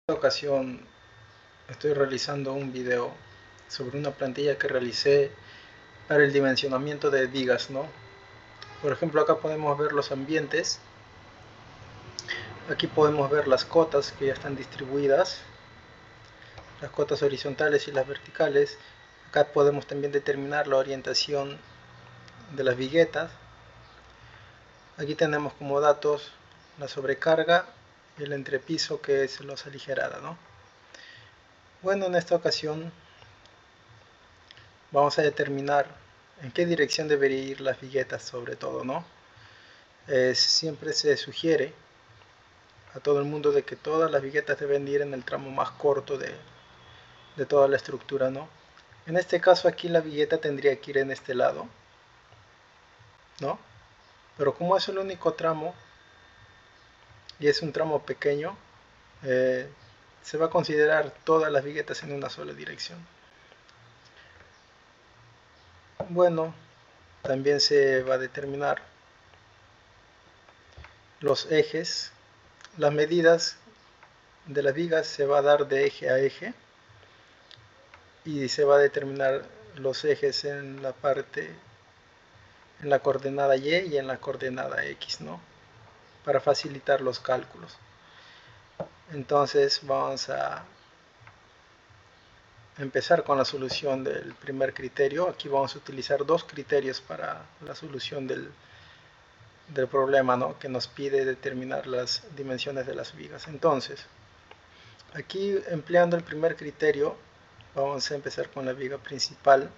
esta ocasión estoy realizando un video sobre una plantilla que realicé para el dimensionamiento de vigas, ¿no? Por ejemplo, acá podemos ver los ambientes, aquí podemos ver las cotas que ya están distribuidas, las cotas horizontales y las verticales. Acá podemos también determinar la orientación de las viguetas. Aquí tenemos como datos la sobrecarga y el entrepiso, que es losa aligerada, ¿no? Bueno, en esta ocasión vamos a determinar en qué dirección debería ir las viguetas, sobre todo, ¿no? Siempre se sugiere a todo el mundo de que todas las viguetas deben ir en el tramo más corto de toda la estructura, ¿no? En este caso aquí la vigueta tendría que ir en este lado, ¿no? Pero como es el único tramo y es un tramo pequeño, se va a considerar todas las viguetas en una sola dirección. Bueno, también se va a determinar los ejes. Las medidas de las vigas se va a dar de eje a eje y se va a determinar los ejes en la parte, en la coordenada Y y en la coordenada X, ¿no? Para facilitar los cálculos. Entonces vamos a empezar con la solución del primer criterio. Aquí vamos a utilizar dos criterios para la solución del problema, ¿no? Que nos pide determinar las dimensiones de las vigas. Entonces, aquí empleando el primer criterio, vamos a empezar con la viga principal.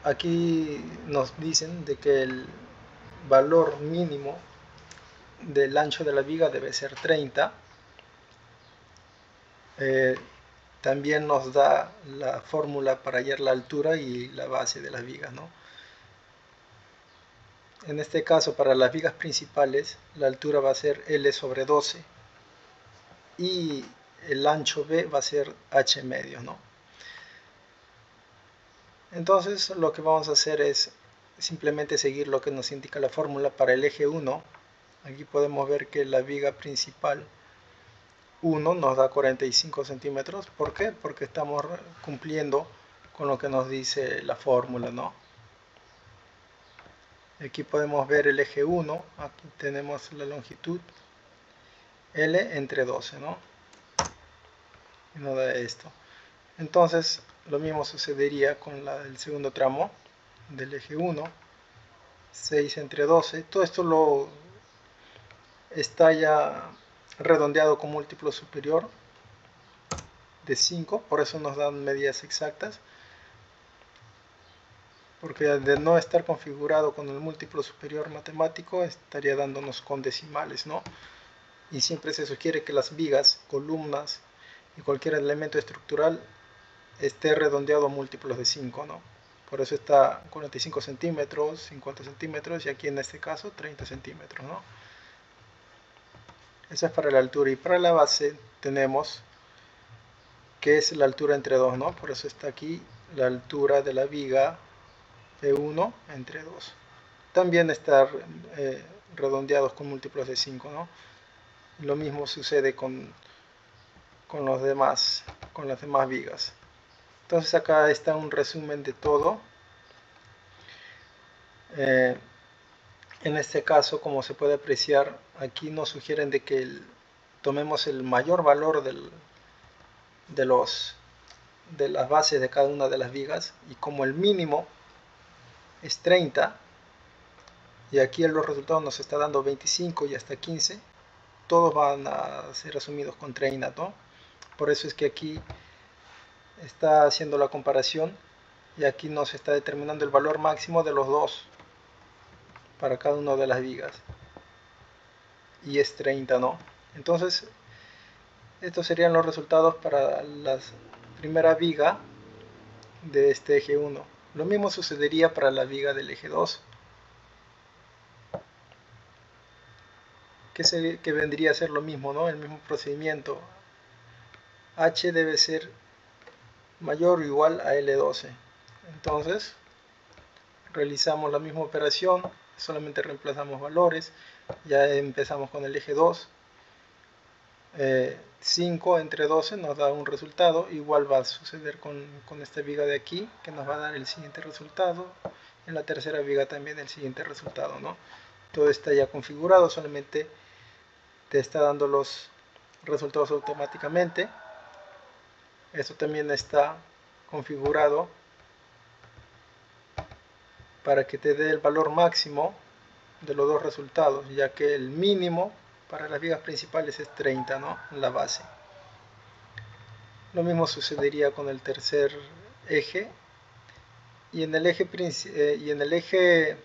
Aquí nos dicen de que el valor mínimo del ancho de la viga debe ser 30. También nos da la fórmula para hallar la altura y la base de las vigas, ¿no? En este caso, para las vigas principales, la altura va a ser L sobre 12 y el ancho B va a ser H medio, ¿no? Entonces lo que vamos a hacer es simplemente seguir lo que nos indica la fórmula para el eje 1. Aquí podemos ver que la viga principal 1 nos da 45 centímetros. ¿Por qué? Porque estamos cumpliendo con lo que nos dice la fórmula, ¿no? Aquí podemos ver el eje 1, aquí tenemos la longitud L entre 12, ¿no? Y nos da esto. Entonces lo mismo sucedería con el segundo tramo del eje 1, 6 entre 12. Todo esto lo está ya redondeado con múltiplo superior de 5, por eso nos dan medidas exactas, porque de no estar configurado con el múltiplo superior matemático estaría dándonos con decimales, ¿no? Y siempre se sugiere que las vigas, columnas y cualquier elemento estructural esté redondeado a múltiplos de 5, ¿no? Por eso está 45 centímetros, 50 centímetros y aquí en este caso 30 centímetros, ¿no? Eso es para la altura, y para la base tenemos que es la altura entre 2, ¿no? Por eso está aquí la altura de la viga P1 entre 2. También está redondeados con múltiplos de 5, ¿no? Lo mismo sucede con las demás vigas. Entonces acá está un resumen de todo. En este caso, como se puede apreciar, aquí nos sugieren de que tomemos el mayor valor de las bases de cada una de las vigas, y como el mínimo es 30 y aquí en los resultados nos está dando 25 y hasta 15, todos van a ser asumidos con 30, ¿no? Por eso es que aquí está haciendo la comparación y aquí nos está determinando el valor máximo de los dos para cada una de las vigas y es 30, ¿no? Entonces estos serían los resultados para la primera viga de este eje 1. Lo mismo sucedería para la viga del eje 2, que vendría a ser lo mismo, ¿no? El mismo procedimiento. H debe ser mayor o igual a L12. Entonces realizamos la misma operación, solamente reemplazamos valores. Ya empezamos con el eje 2. 5 entre 12 nos da un resultado. Igual va a suceder con esta viga de aquí, que nos va a dar el siguiente resultado. En la tercera viga también el siguiente resultado, ¿no? Todo está ya configurado, solamente te está dando los resultados automáticamente. Esto también está configurado para que te dé el valor máximo de los dos resultados, ya que el mínimo para las vigas principales es 30, ¿no? En la base. Lo mismo sucedería con el tercer eje, y en el eje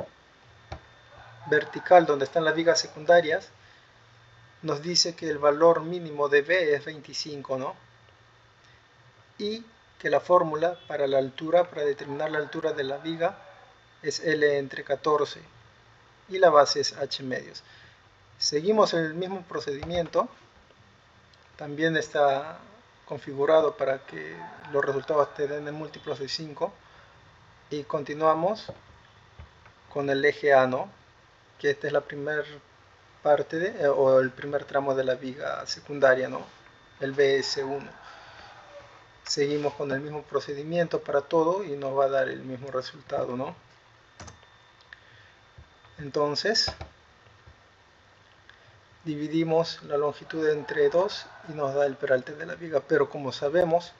vertical, donde están las vigas secundarias, nos dice que el valor mínimo de B es 25, ¿no? Y que la fórmula para la altura, para determinar la altura de la viga, es L entre 14 y la base es H medios. Seguimos el mismo procedimiento, también está configurado para que los resultados te den en múltiplos de 5, y continuamos con el eje A, ¿no? Que esta es la primera parte o el primer tramo de la viga secundaria, ¿no? El BS1. Seguimos con el mismo procedimiento para todo y nos va a dar el mismo resultado, ¿no? Entonces dividimos la longitud entre 2 y nos da el peralte de la viga, pero como sabemos,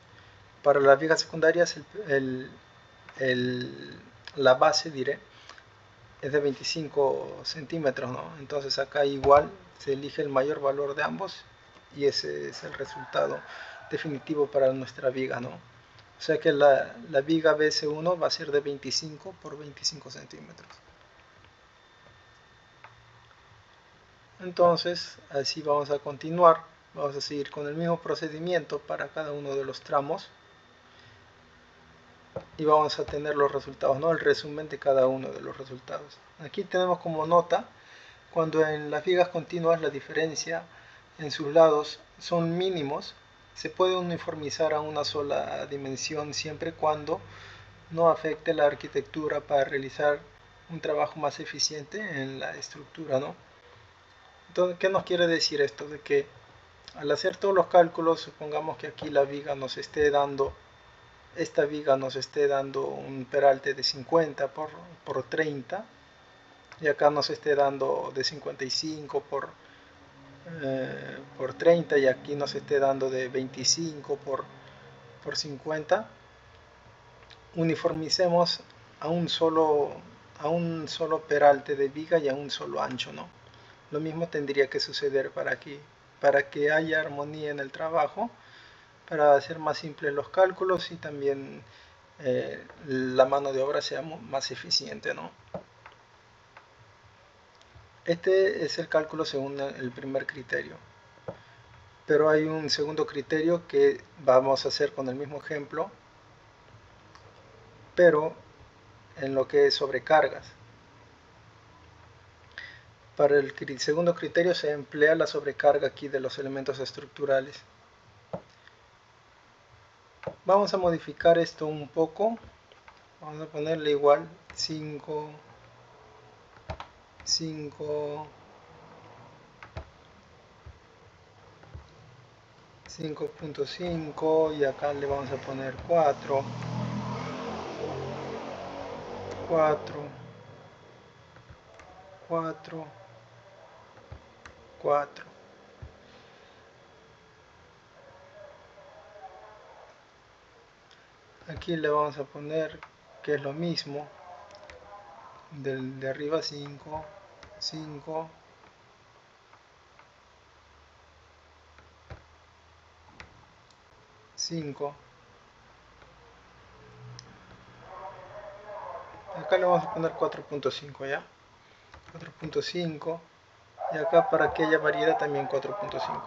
para las vigas secundarias la base, diré, es de 25 centímetros, ¿no? Entonces acá igual se elige el mayor valor de ambos y ese es el resultado definitivo para nuestra viga, ¿no? O sea que la viga BS1 va a ser de 25 por 25 centímetros. Entonces, así vamos a continuar. Vamos a seguir con el mismo procedimiento para cada uno de los tramos. Y vamos a tener los resultados, ¿no? El resumen de cada uno de los resultados. Aquí tenemos como nota, cuando en las vigas continuas la diferencia en sus lados son mínimos, se puede uniformizar a una sola dimensión siempre cuando no afecte la arquitectura para realizar un trabajo más eficiente en la estructura, ¿no? Entonces, ¿qué nos quiere decir esto? De que al hacer todos los cálculos, supongamos que aquí la viga nos esté dando, esta viga nos esté dando un peralte de 50 por 30, y acá nos esté dando de 55 por 30, y aquí nos esté dando de 25 por 50, uniformicemos a un solo peralte de viga y a un solo ancho, ¿no? Lo mismo tendría que suceder para aquí, para que haya armonía en el trabajo, para hacer más simples los cálculos y también la mano de obra sea más eficiente, ¿no? Este es el cálculo según el primer criterio, pero hay un segundo criterio que vamos a hacer con el mismo ejemplo, pero en lo que es sobrecargas. Para el segundo criterio se emplea la sobrecarga aquí de los elementos estructurales. Vamos a modificar esto un poco. Vamos a ponerle igual 5, 5.5, y acá le vamos a poner 4, 4, 4, 4. Aquí le vamos a poner que es lo mismo, de arriba 5, 5, 5. Acá le vamos a poner 4.5, ¿ya? 4.5, y acá para que haya variedad también 4.5.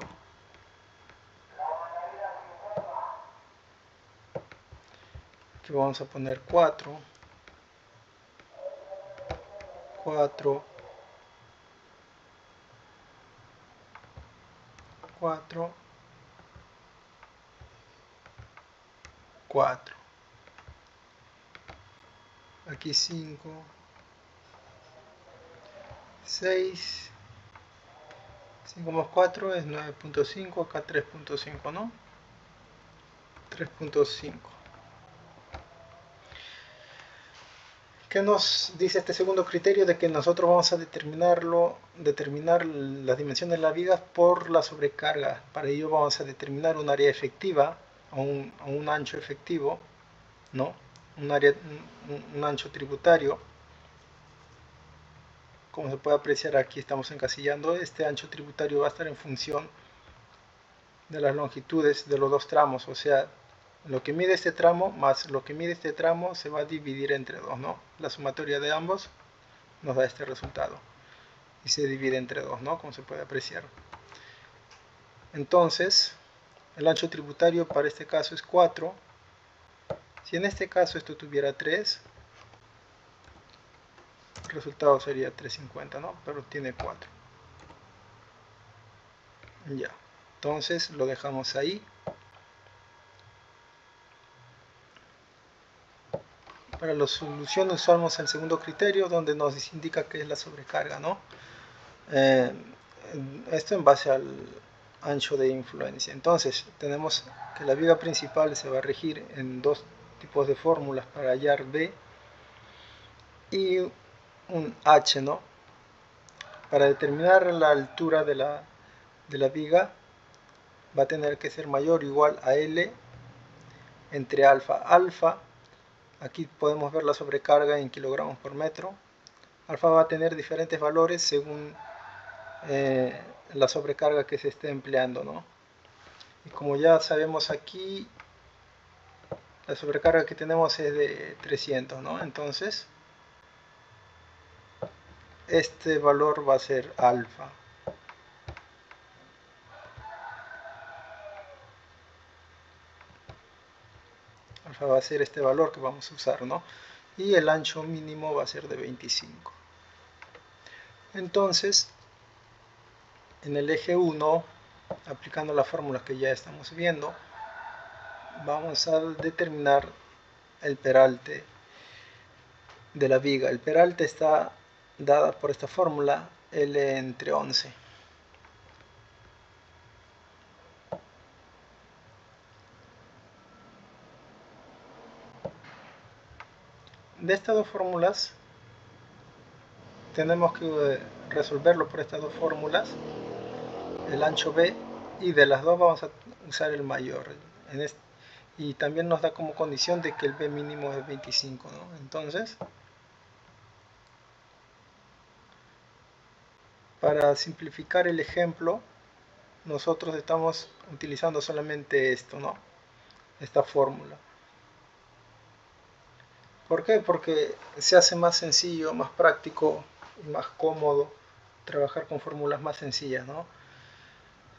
Aquí vamos a poner 4, 4, 4, 4. Aquí 5, 6, 5 más 4 es 9.5, acá 3.5, ¿no? 3.5. ¿Qué nos dice este segundo criterio? De que nosotros vamos a determinar las dimensiones de la viga por la sobrecarga. Para ello vamos a determinar un área efectiva o un ancho efectivo, ¿no? Un ancho tributario. Como se puede apreciar, aquí estamos encasillando. Este ancho tributario va a estar en función de las longitudes de los dos tramos, o sea, lo que mide este tramo más lo que mide este tramo se va a dividir entre dos, ¿no? La sumatoria de ambos nos da este resultado y se divide entre dos, ¿no? Como se puede apreciar. Entonces, el ancho tributario para este caso es 4. Si en este caso esto tuviera 3, el resultado sería 350, ¿no? Pero tiene 4. Ya, entonces lo dejamos ahí. Para la solución usamos el segundo criterio, donde nos indica que es la sobrecarga, ¿no? Esto en base al ancho de influencia. Entonces tenemos que la viga principal se va a regir en dos tipos de fórmulas para hallar B y un H, ¿no? Para determinar la altura de la viga va a tener que ser mayor o igual a L entre alfa. Alfa, aquí podemos ver la sobrecarga en kilogramos por metro. Alfa va a tener diferentes valores según la sobrecarga que se esté empleando, ¿no? Y como ya sabemos aquí, la sobrecarga que tenemos es de 300, ¿no? Entonces, este valor va a ser alfa. Alfa va a ser este valor que vamos a usar, ¿no? Y el ancho mínimo va a ser de 25. Entonces, en el eje 1, aplicando la fórmula que ya estamos viendo, vamos a determinar el peralte de la viga. El peralte está dada por esta fórmula, L entre 11. De estas dos fórmulas tenemos que resolverlo por estas dos fórmulas, el ancho B, y de las dos vamos a usar el mayor. Y también nos da como condición de que el B mínimo es 25, ¿no? Entonces, para simplificar el ejemplo, nosotros estamos utilizando solamente esto, ¿no? Esta fórmula. ¿Por qué? Porque se hace más sencillo, más práctico y más cómodo trabajar con fórmulas más sencillas, ¿no?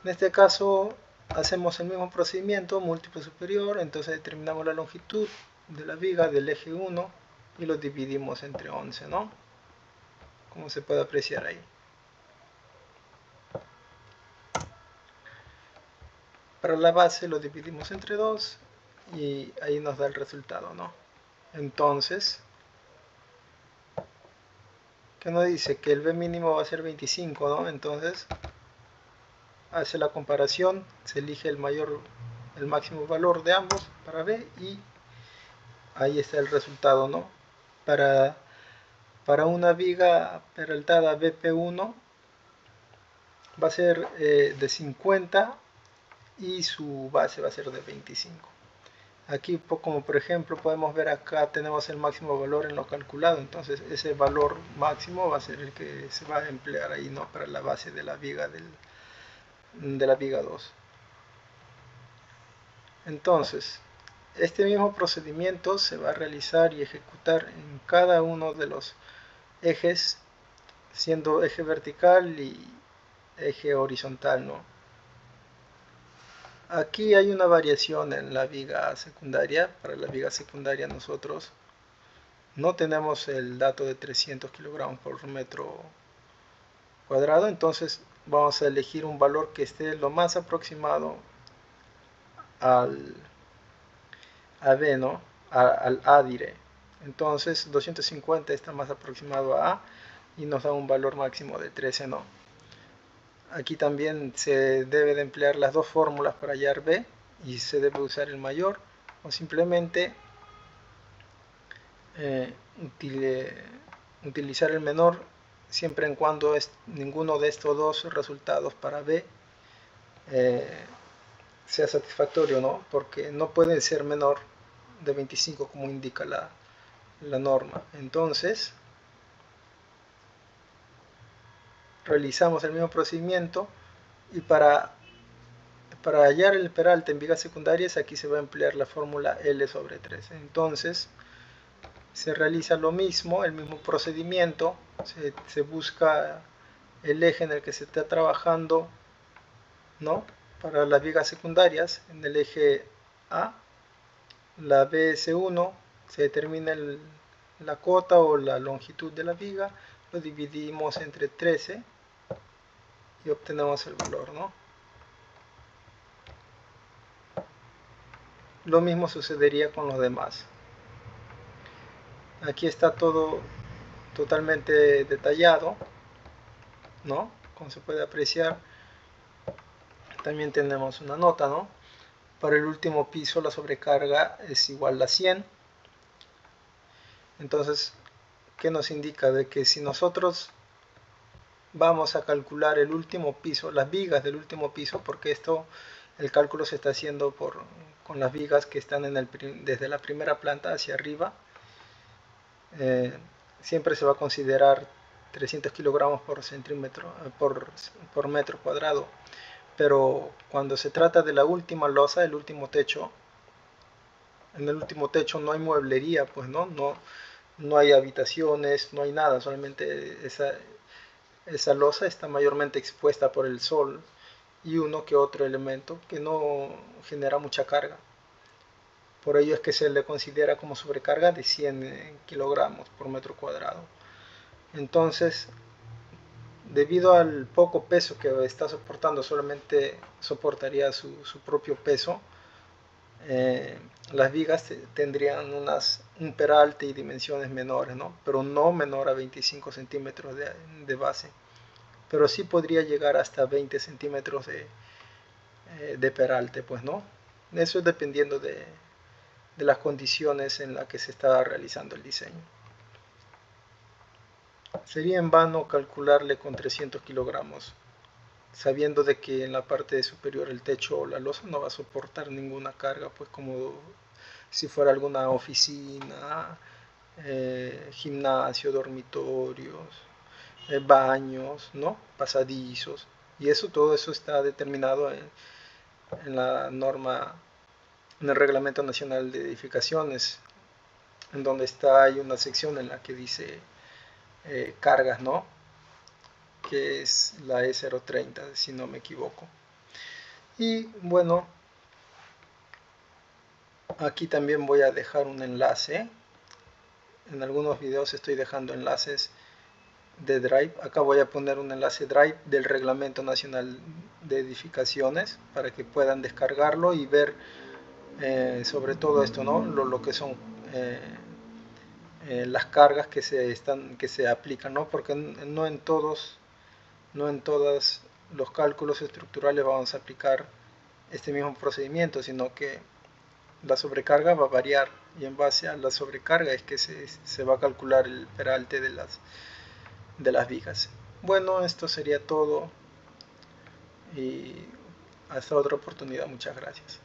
En este caso hacemos el mismo procedimiento, múltiplo superior, entonces determinamos la longitud de la viga del eje 1 y lo dividimos entre 11, ¿no? Como se puede apreciar ahí. Para la base lo dividimos entre 2 y ahí nos da el resultado, ¿no? Entonces, ¿qué nos dice? Que el B mínimo va a ser 25, ¿no? Entonces, hace la comparación, se elige el máximo valor de ambos para B y ahí está el resultado, ¿no? Para una viga peraltada BP1 va a ser de 50 y su base va a ser de 25. Aquí, como por ejemplo podemos ver acá tenemos el máximo valor en lo calculado, entonces ese valor máximo va a ser el que se va a emplear ahí, ¿no? Para la base de la viga de la viga 2. Entonces, este mismo procedimiento se va a realizar y ejecutar en cada uno de los ejes, siendo eje vertical y eje horizontal, ¿no? Aquí hay una variación en la viga secundaria. Para la viga secundaria nosotros no tenemos el dato de 300 kilogramos por metro cuadrado, entonces vamos a elegir un valor que esté lo más aproximado a B, ¿no? Al A diré. Entonces 250 está más aproximado a A y nos da un valor máximo de 13, ¿no? Aquí también se debe de emplear las dos fórmulas para hallar B, y se debe usar el mayor, o simplemente utilizar el menor siempre en cuando ninguno de estos dos resultados para B sea satisfactorio, ¿no? Porque no puede ser menor de 25 como indica la norma. Entonces realizamos el mismo procedimiento, y para hallar el peralte en vigas secundarias aquí se va a emplear la fórmula L sobre 3. Entonces se realiza lo mismo, el mismo procedimiento, se busca el eje en el que se está trabajando, ¿no? Para las vigas secundarias, en el eje A, la BS1, se determina la cota o la longitud de la viga, lo dividimos entre 13 y obtenemos el valor, ¿no? Lo mismo sucedería con los demás. Aquí está todo totalmente detallado, ¿no? Como se puede apreciar. También tenemos una nota, ¿no? Para el último piso la sobrecarga es igual a 100. Entonces, ¿qué nos indica? De que si nosotros vamos a calcular el último piso, las vigas del último piso, porque el cálculo se está haciendo con las vigas que están desde la primera planta hacia arriba, siempre se va a considerar 300 kilogramos por centímetro, por metro cuadrado. Pero cuando se trata de la última losa, el último techo, en el último techo no hay mueblería, pues no hay habitaciones, no hay nada, solamente esa losa está mayormente expuesta por el sol y uno que otro elemento que no genera mucha carga. Por ello es que se le considera como sobrecarga de 100 kilogramos por metro cuadrado. Entonces, debido al poco peso que está soportando, solamente soportaría su propio peso, las vigas tendrían un peralte y dimensiones menores, ¿no? Pero no menor a 25 centímetros de base, pero sí podría llegar hasta 20 centímetros de peralte, pues, ¿no? Eso es dependiendo de las condiciones en las que se está realizando el diseño. Sería en vano calcularle con 300 kilogramos, sabiendo de que en la parte superior el techo o la losa no va a soportar ninguna carga, pues como si fuera alguna oficina, gimnasio, dormitorios, baños, ¿no? Pasadizos, y todo eso está determinado en la norma, en el Reglamento Nacional de Edificaciones, en donde hay una sección en la que dice cargas, ¿no? Que es la E030, si no me equivoco. Y bueno, aquí también voy a dejar un enlace. En algunos videos estoy dejando enlaces de Drive. Acá voy a poner un enlace Drive del Reglamento Nacional de Edificaciones para que puedan descargarlo y ver sobre todo esto, ¿no? Lo que son las cargas que se aplican, ¿no? Porque no en todos los cálculos estructurales vamos a aplicar este mismo procedimiento, sino que la sobrecarga va a variar, y en base a la sobrecarga es que se va a calcular el peralte de las vigas. Bueno, esto sería todo, y hasta otra oportunidad. Muchas gracias.